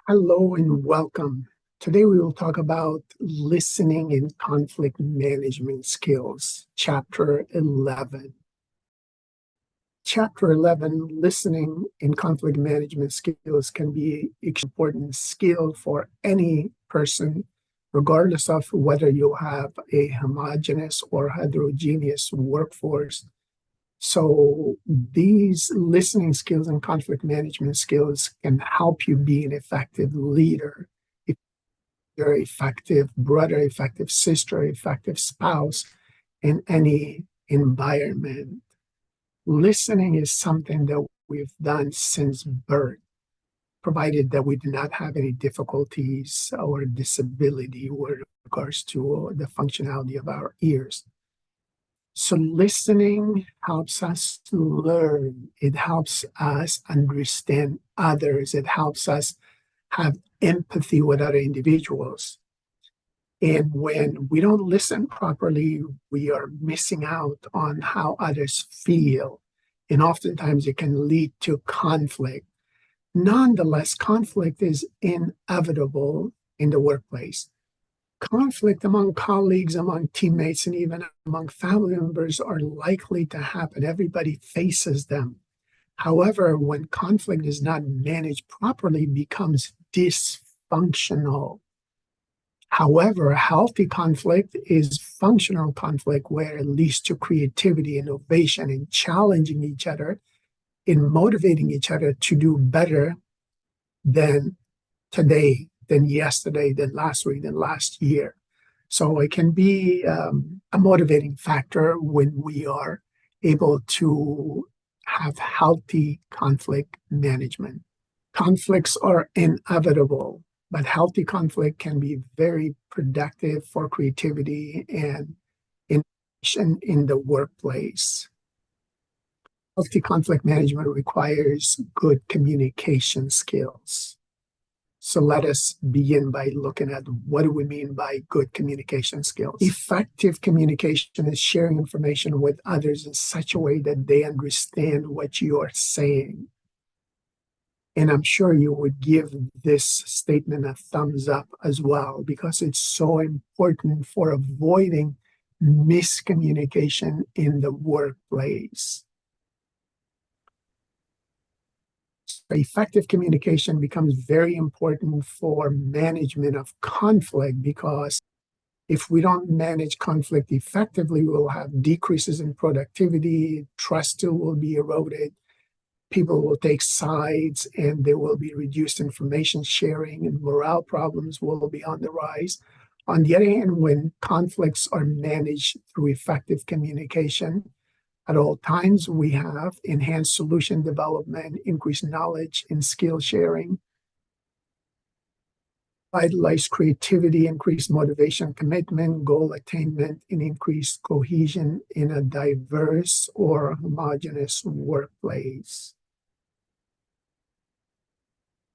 Hello and welcome. Today we will talk about listening and conflict management skills, Chapter 11. Chapter 11, listening and conflict management skills can be an important skill for any person, regardless of whether you have a homogeneous or heterogeneous workforce. So these listening skills and conflict management skills can help you be an effective leader, if you're an effective brother, effective sister, effective spouse in any environment. Listening is something that we've done since birth, provided that we do not have any difficulties or disability with regards to the functionality of our ears. So listening helps us to learn. It helps us understand others. It helps us have empathy with other individuals. And when we don't listen properly, we are missing out on how others feel. And oftentimes it can lead to conflict. Nonetheless, conflict is inevitable in the workplace. Conflict among colleagues, among teammates, and even among family members are likely to happen. Everybody faces them. However, when conflict is not managed properly, it becomes dysfunctional. However, healthy conflict is functional conflict where it leads to creativity, innovation, and challenging each other, and motivating each other to do better than today, than yesterday, than last week, than last year. So it can be a motivating factor when we are able to have healthy conflict management. Conflicts are inevitable, but healthy conflict can be very productive for creativity and innovation in the workplace. Healthy conflict management requires good communication skills. So let us begin by looking at what do we mean by good communication skills. Effective communication is sharing information with others in such a way that they understand what you are saying. And I'm sure you would give this statement a thumbs up as well, because it's so important for avoiding miscommunication in the workplace. Effective communication becomes very important for management of conflict, because if we don't manage conflict effectively, we'll have decreases in productivity, trust will be eroded, people will take sides, and there will be reduced information sharing, and morale problems will be on the rise. On the other hand, when conflicts are managed through effective communication, at all times, we have enhanced solution development, increased knowledge and skill sharing, vitalized creativity, increased motivation, commitment, goal attainment, and increased cohesion in a diverse or homogeneous workplace.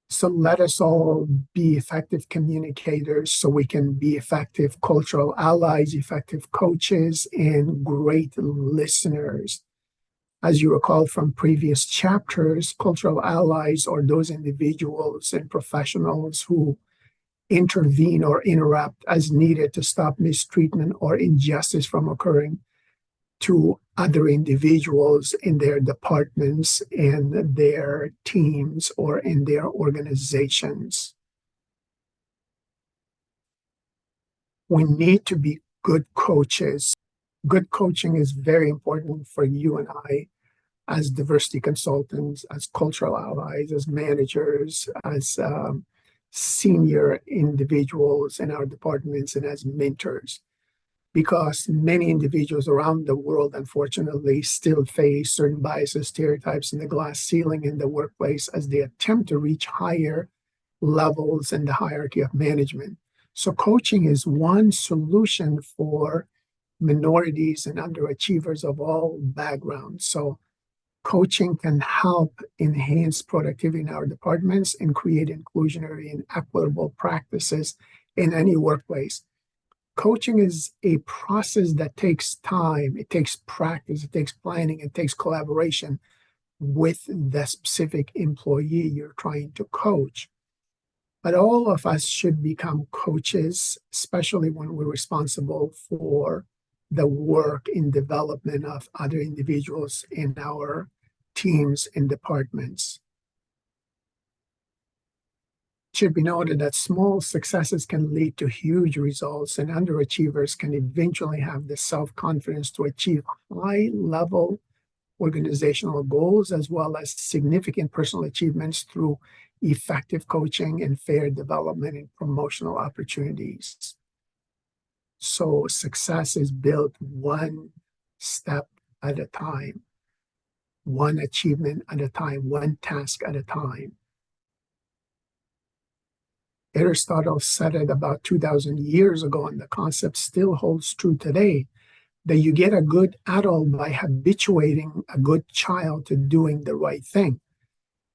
So let us all be effective communicators so we can be effective cultural allies, effective coaches, and great listeners. As you recall from previous chapters, cultural allies are those individuals and professionals who intervene or interrupt as needed to stop mistreatment or injustice from occurring to other individuals in their departments, in their teams, or in their organizations. We need to be good coaches. Good coaching is very important for you and I as diversity consultants, as cultural allies, as managers, as senior individuals in our departments, and as mentors. Because many individuals around the world, unfortunately, still face certain biases, stereotypes, and the glass ceiling in the workplace as they attempt to reach higher levels in the hierarchy of management. So coaching is one solution for minorities and underachievers of all backgrounds. So coaching can help enhance productivity in our departments and create inclusionary and equitable practices in any workplace. Coaching is a process that takes time, it takes practice, it takes planning, it takes collaboration with the specific employee you're trying to coach. But all of us should become coaches, especially when we're responsible for the work in development of other individuals in our teams and departments. It should be noted that small successes can lead to huge results, and underachievers can eventually have the self-confidence to achieve high-level organizational goals as well as significant personal achievements through effective coaching and fair development and promotional opportunities. So success is built one step at a time, one achievement at a time, one task at a time. Aristotle said it about 2,000 years ago, and the concept still holds true today, that you get a good adult by habituating a good child to doing the right thing.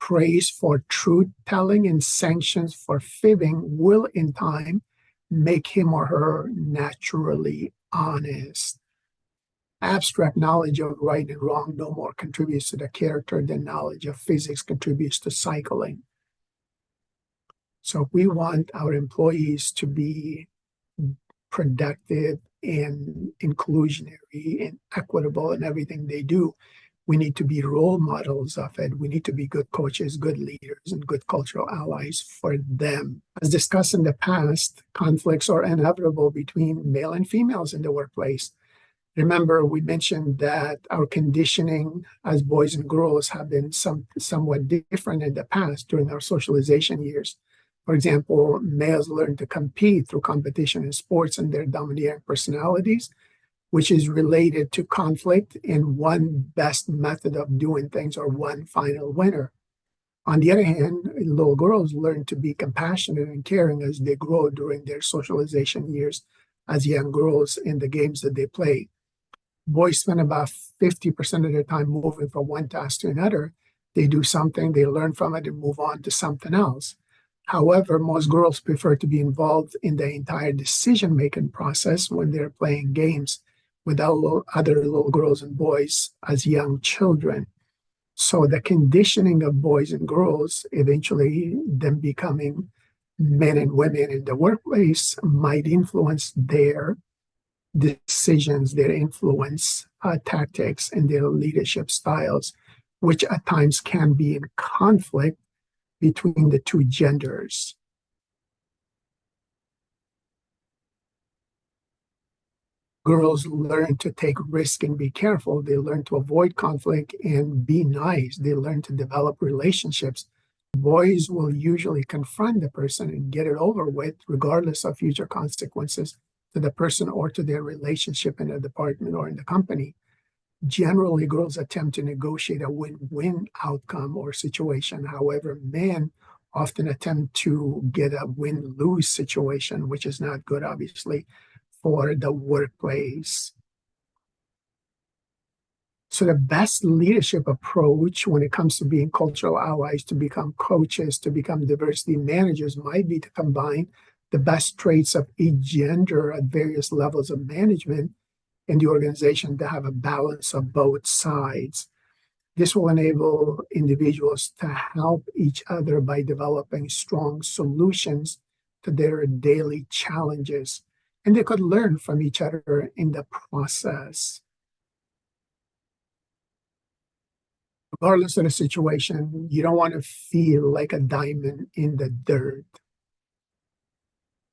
Praise for truth telling and sanctions for fibbing will, in time, make him or her naturally honest. Abstract knowledge of right and wrong no more contributes to the character than knowledge of physics contributes to cycling. So if we want our employees to be productive and inclusionary and equitable in everything they do, we need to be role models of it. We need to be good coaches, good leaders, and good cultural allies for them. As discussed in the past, conflicts are inevitable between male and females in the workplace. Remember, we mentioned that our conditioning as boys and girls have been somewhat different in the past during our socialization years. For example, males learn to compete through competition in sports and their domineering personalities, which is related to conflict and one best method of doing things or one final winner. On the other hand, little girls learn to be compassionate and caring as they grow during their socialization years as young girls in the games that they play. Boys spend about 50% of their time moving from one task to another. They do something, they learn from it, and move on to something else. However, most girls prefer to be involved in the entire decision-making process when they're playing games with other little girls and boys as young children. So the conditioning of boys and girls, eventually them becoming men and women in the workplace, might influence their decisions, their influence tactics, and their leadership styles, which at times can be in conflict between the two genders. Girls learn to take risk and be careful. They learn to avoid conflict and be nice. They learn to develop relationships. Boys will usually confront the person and get it over with, regardless of future consequences to the person or to their relationship in a department or in the company. Generally, girls attempt to negotiate a win-win outcome or situation. However, men often attempt to get a win-lose situation, which is not good, obviously, for the workplace. So the best leadership approach when it comes to being cultural allies, to become coaches, to become diversity managers, might be to combine the best traits of each gender at various levels of management in the organization to have a balance of both sides. This will enable individuals to help each other by developing strong solutions to their daily challenges, and they could learn from each other in the process. Regardless of the situation, you don't want to feel like a diamond in the dirt.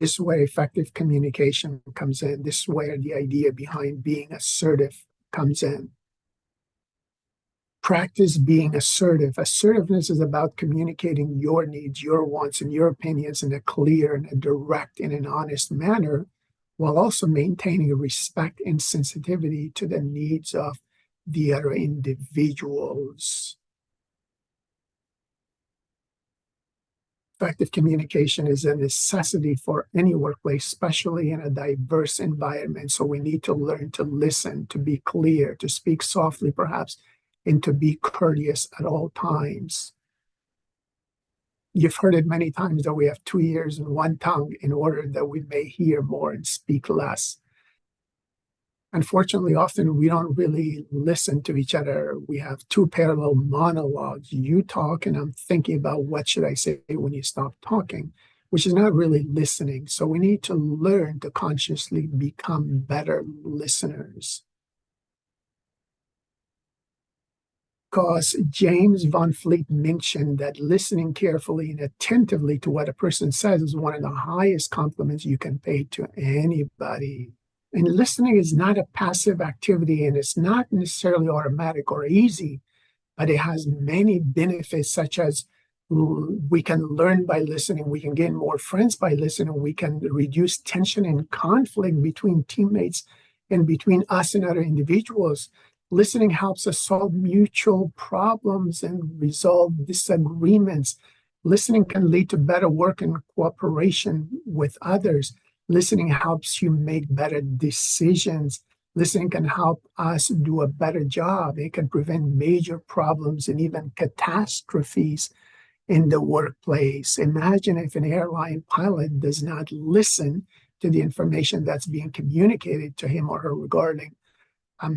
This is where effective communication comes in. This is where the idea behind being assertive comes in. Practice being assertive. Assertiveness is about communicating your needs, your wants, and your opinions in a clear and a direct and an honest manner, while also maintaining respect and sensitivity to the needs of the other individuals. Effective communication is a necessity for any workplace, especially in a diverse environment. So we need to learn to listen, to be clear, to speak softly perhaps, and to be courteous at all times. You've heard it many times that we have 2 ears and 1 tongue in order that we may hear more and speak less. Unfortunately, often we don't really listen to each other. We have 2 parallel monologues. You talk, and I'm thinking about what should I say when you stop talking, which is not really listening. So we need to learn to consciously become better listeners. Because James Van Fleet mentioned that listening carefully and attentively to what a person says is one of the highest compliments you can pay to anybody. And listening is not a passive activity, and it's not necessarily automatic or easy, but it has many benefits, such as we can learn by listening, we can gain more friends by listening, we can reduce tension and conflict between teammates and between us and other individuals. Listening helps us solve mutual problems and resolve disagreements. Listening can lead to better work and cooperation with others. Listening helps you make better decisions. Listening can help us do a better job. It can prevent major problems and even catastrophes in the workplace. Imagine if an airline pilot does not listen to the information that's being communicated to him or her regarding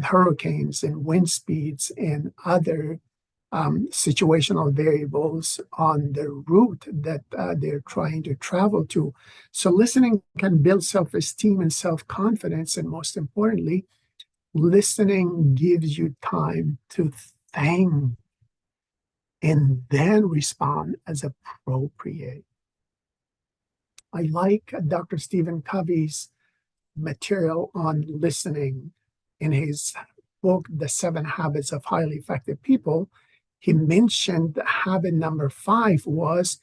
hurricanes and wind speeds and other situational variables on the route that they're trying to travel to. So listening can build self-esteem and self-confidence, and most importantly, listening gives you time to think and then respond as appropriate. I like Dr. Stephen Covey's material on listening in his book, The 7 Habits of Highly Effective People. He mentioned habit number 5 was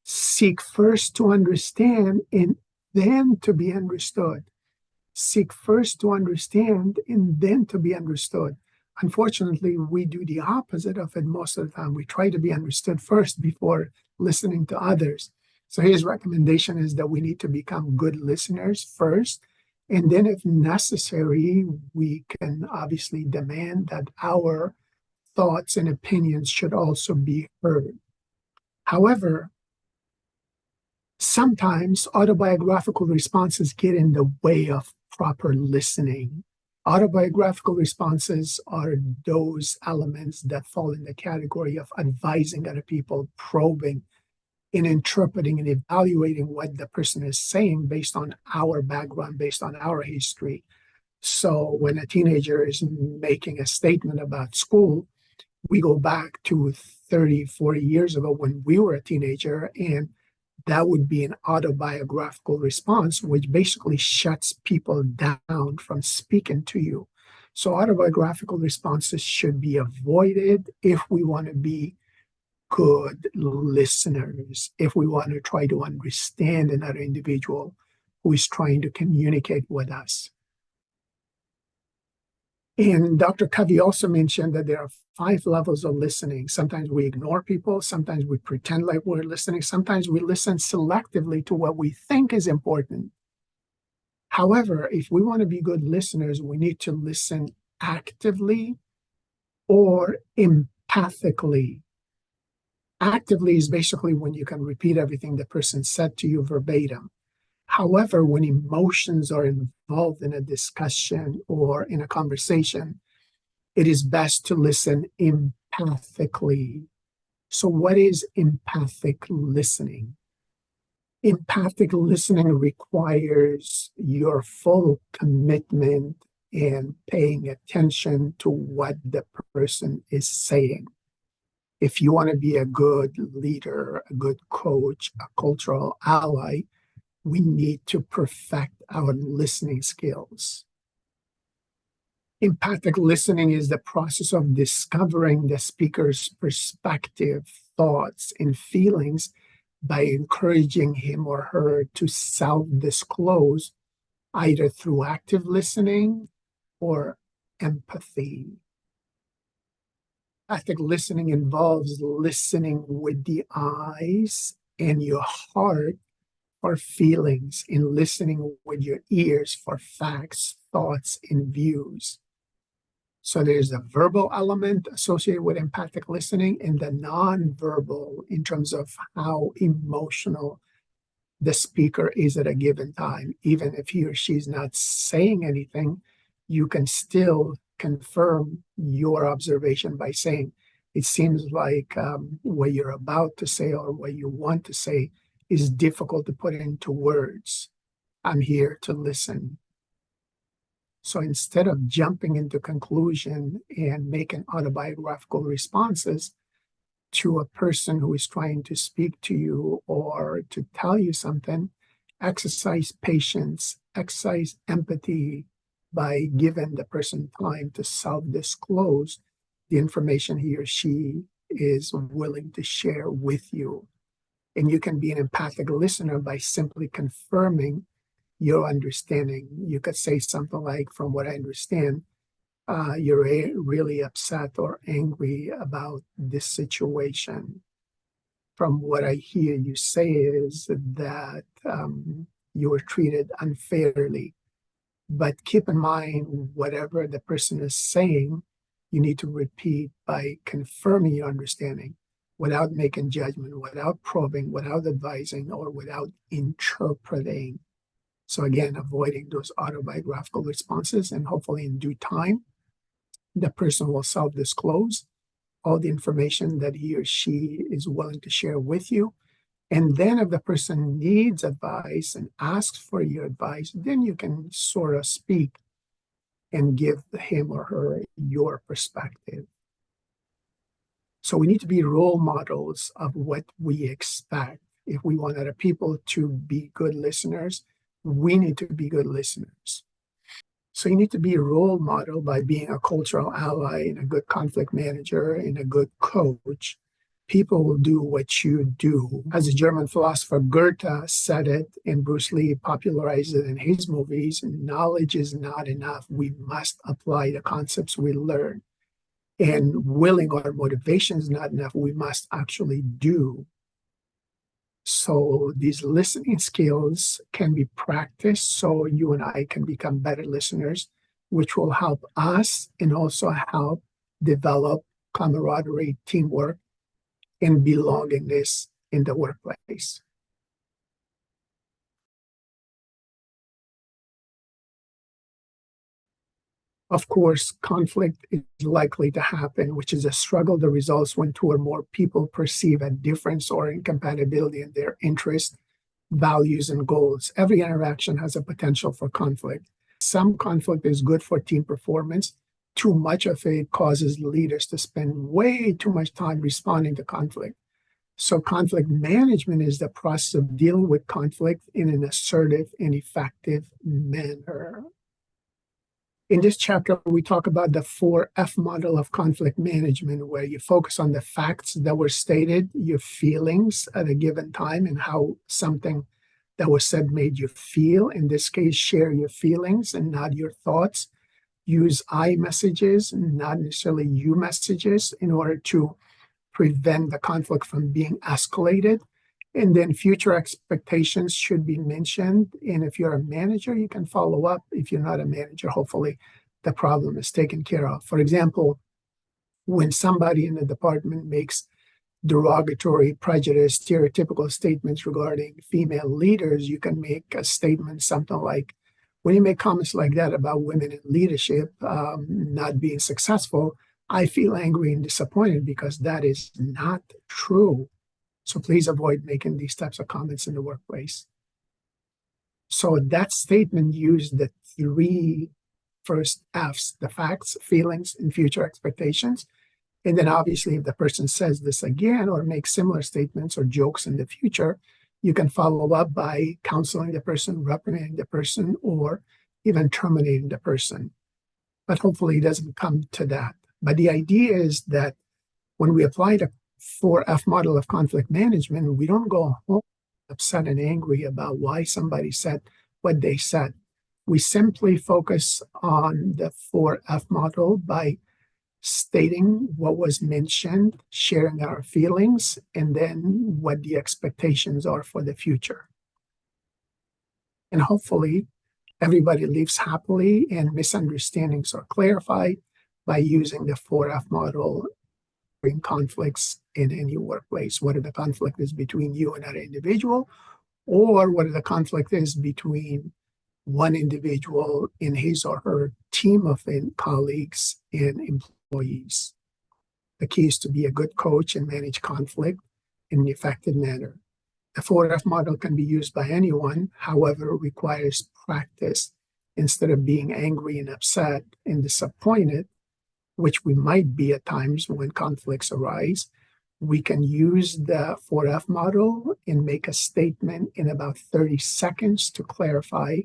seek first to understand and then to be understood. Seek first to understand and then to be understood. Unfortunately, we do the opposite of it most of the time. We try to be understood first before listening to others. So his recommendation is that we need to become good listeners first. And then, if necessary, we can obviously demand that our thoughts and opinions should also be heard. However, sometimes autobiographical responses get in the way of proper listening. Autobiographical responses are those elements that fall in the category of advising other people, probing, in interpreting and evaluating what the person is saying based on our background, based on our history. So when a teenager is making a statement about school, we go back to 30, 40 years ago when we were a teenager, and that would be an autobiographical response, which basically shuts people down from speaking to you. So autobiographical responses should be avoided if we want to be good listeners, if we want to try to understand another individual who is trying to communicate with us. And Dr. Covey also mentioned that there are 5 levels of listening. Sometimes we ignore people. Sometimes we pretend like we're listening. Sometimes we listen selectively to what we think is important. However, if we want to be good listeners, we need to listen actively or empathically. Actively is basically when you can repeat everything the person said to you verbatim. However, when emotions are involved in a discussion or in a conversation, it is best to listen empathically. So, what is empathic listening? Empathic listening requires your full commitment and paying attention to what the person is saying. If you want to be a good leader, a good coach, a cultural ally, we need to perfect our listening skills. Empathic listening is the process of discovering the speaker's perspective, thoughts, and feelings by encouraging him or her to self-disclose, either through active listening or empathy. Empathic listening involves listening with the eyes and your heart for feelings, and listening with your ears for facts, thoughts, and views. So there's a verbal element associated with empathic listening and the nonverbal in terms of how emotional the speaker is at a given time. Even if he or she is not saying anything, you can still confirm your observation by saying, it seems like what you're about to say or what you want to say is difficult to put into words. I'm here to listen. So instead of jumping into conclusion and making autobiographical responses to a person who is trying to speak to you or to tell you something, exercise patience, exercise empathy by giving the person time to self-disclose the information he or she is willing to share with you. And you can be an empathic listener by simply confirming your understanding. You could say something like, from what I understand, you're really upset or angry about this situation. From what I hear you say is that you were treated unfairly. But keep in mind, whatever the person is saying, you need to repeat by confirming your understanding without making judgment, without probing, without advising, or without interpreting. So again, avoiding those autobiographical responses, and hopefully in due time, the person will self-disclose all the information that he or she is willing to share with you. And then if the person needs advice and asks for your advice, then you can sort of speak and give him or her your perspective. So we need to be role models of what we expect. If we want other people to be good listeners, we need to be good listeners. So you need to be a role model by being a cultural ally and a good conflict manager and a good coach. People will do what you do. As the German philosopher Goethe said it, and Bruce Lee popularized it in his movies, knowledge is not enough. We must apply the concepts we learn. And willing or motivation is not enough. We must actually do. So these listening skills can be practiced so you and I can become better listeners, which will help us and also help develop camaraderie, teamwork, and belongingness in the workplace. Of course, conflict is likely to happen, which is a struggle that results when two or more people perceive a difference or incompatibility in their interests, values, and goals. Every interaction has a potential for conflict. Some conflict is good for team performance. Too much of it causes leaders to spend way too much time responding to conflict. So conflict management is the process of dealing with conflict in an assertive and effective manner. In this chapter, we talk about the 4F model of conflict management, where you focus on the facts that were stated, your feelings at a given time, and how something that was said made you feel. In this case, share your feelings and not your thoughts. Use I messages, not necessarily you messages, in order to prevent the conflict from being escalated. And then future expectations should be mentioned. And if you're a manager, you can follow up. If you're not a manager, hopefully the problem is taken care of. For example, when somebody in the department makes derogatory, prejudiced, stereotypical statements regarding female leaders, you can make a statement something like, when you make comments like that about women in leadership not being successful, I feel angry and disappointed because that is not true. So please avoid making these types of comments in the workplace. So that statement used the 3 first F's, the facts, feelings, and future expectations. And then obviously, if the person says this again or makes similar statements or jokes in the future, you can follow up by counseling the person, reprimanding the person, or even terminating the person. But hopefully it doesn't come to that. But the idea is that when we apply the 4F model of conflict management, we don't go home upset and angry about why somebody said what they said. We simply focus on the 4F model by stating what was mentioned, sharing our feelings, and then what the expectations are for the future. And hopefully, everybody lives happily and misunderstandings are clarified by using the 4F model in conflicts in any workplace, whether the conflict is between you and another individual, or whether the conflict is between one individual in his or her team of colleagues and employees. The key is to be a good coach and manage conflict in an effective manner. The 4F model can be used by anyone, however, it requires practice. Instead of being angry and upset and disappointed, which we might be at times when conflicts arise, we can use the 4F model and make a statement in about 30 seconds to clarify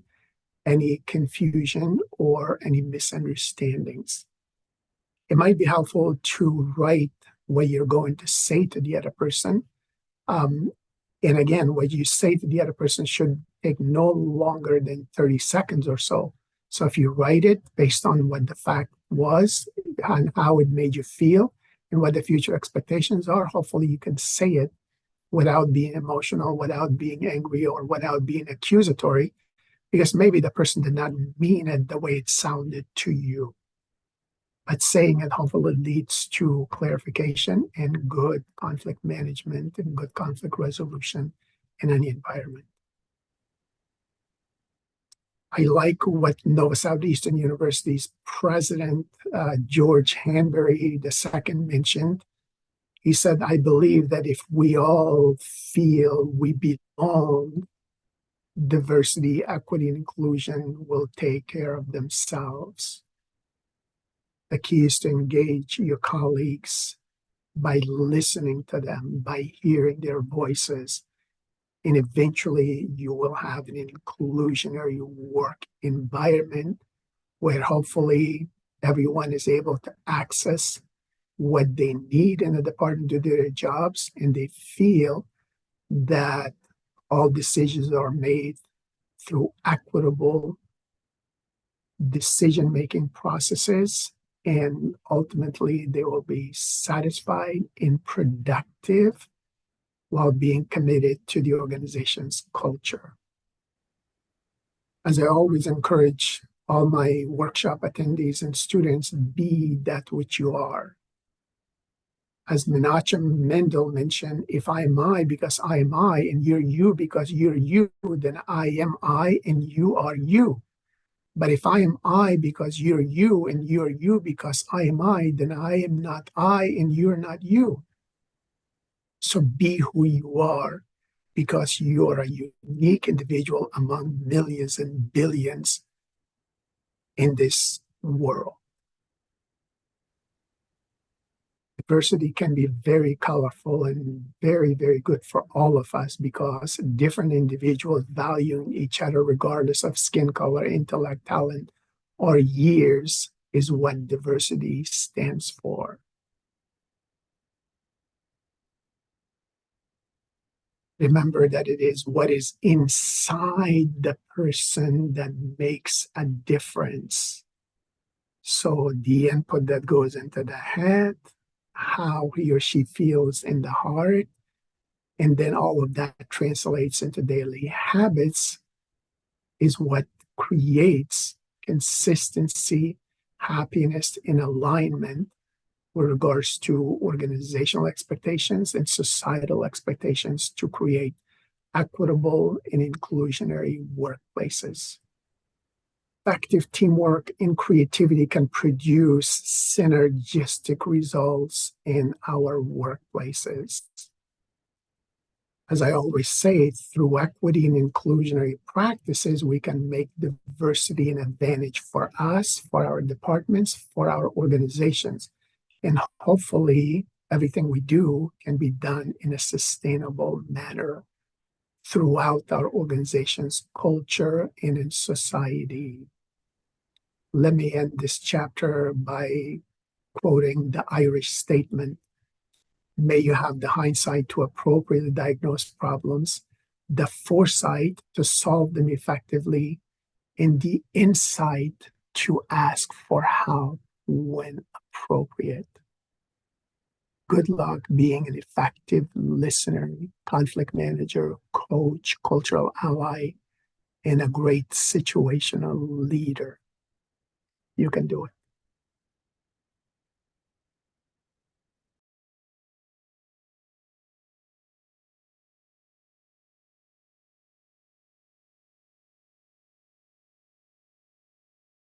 any confusion or any misunderstandings. It might be helpful to write what you're going to say to the other person. And again, what you say to the other person should take no longer than 30 seconds or so. So if you write it based on what the fact was and how it made you feel and what the future expectations are, hopefully you can say it without being emotional, without being angry, or without being accusatory, because maybe the person did not mean it the way it sounded to you. But saying it hopefully leads to clarification and good conflict management and good conflict resolution in any environment. I like what Nova Southeastern University's president, George Hanbury II, mentioned. He said, I believe that if we all feel we belong, diversity, equity, and inclusion will take care of themselves. The key is to engage your colleagues by listening to them, by hearing their voices, and eventually you will have an inclusionary work environment where hopefully everyone is able to access what they need in the department to do their jobs, and they feel that all decisions are made through equitable decision-making processes, and ultimately they will be satisfied and productive while being committed to the organization's culture. As I always encourage all my workshop attendees and students, be that which you are. As Menachem Mendel mentioned, if I am I because I am I, and you're you because you're you, then I am I and you are you. But if I am I because you're you and you're you because I am I, then I am not I and you're not you. So be who you are because you're a unique individual among millions and billions in this world. Diversity can be very colorful and very, very good for all of us because different individuals valuing each other regardless of skin color, intellect, talent, or years is what diversity stands for. Remember that it is what is inside the person that makes a difference. So the input that goes into the head, how he or she feels in the heart, and then all of that translates into daily habits is what creates consistency, happiness, and alignment with regards to organizational expectations and societal expectations to create equitable and inclusionary workplaces. Effective teamwork and creativity can produce synergistic results in our workplaces. As I always say, through equity and inclusionary practices, we can make diversity an advantage for us, for our departments, for our organizations. And hopefully, everything we do can be done in a sustainable manner throughout our organization's culture and in society. Let me end this chapter by quoting the Irish statement, may you have the hindsight to appropriately diagnose problems, the foresight to solve them effectively, and the insight to ask for help when appropriate. Good luck being an effective listener, conflict manager, coach, cultural ally, and a great situational leader. You can do it.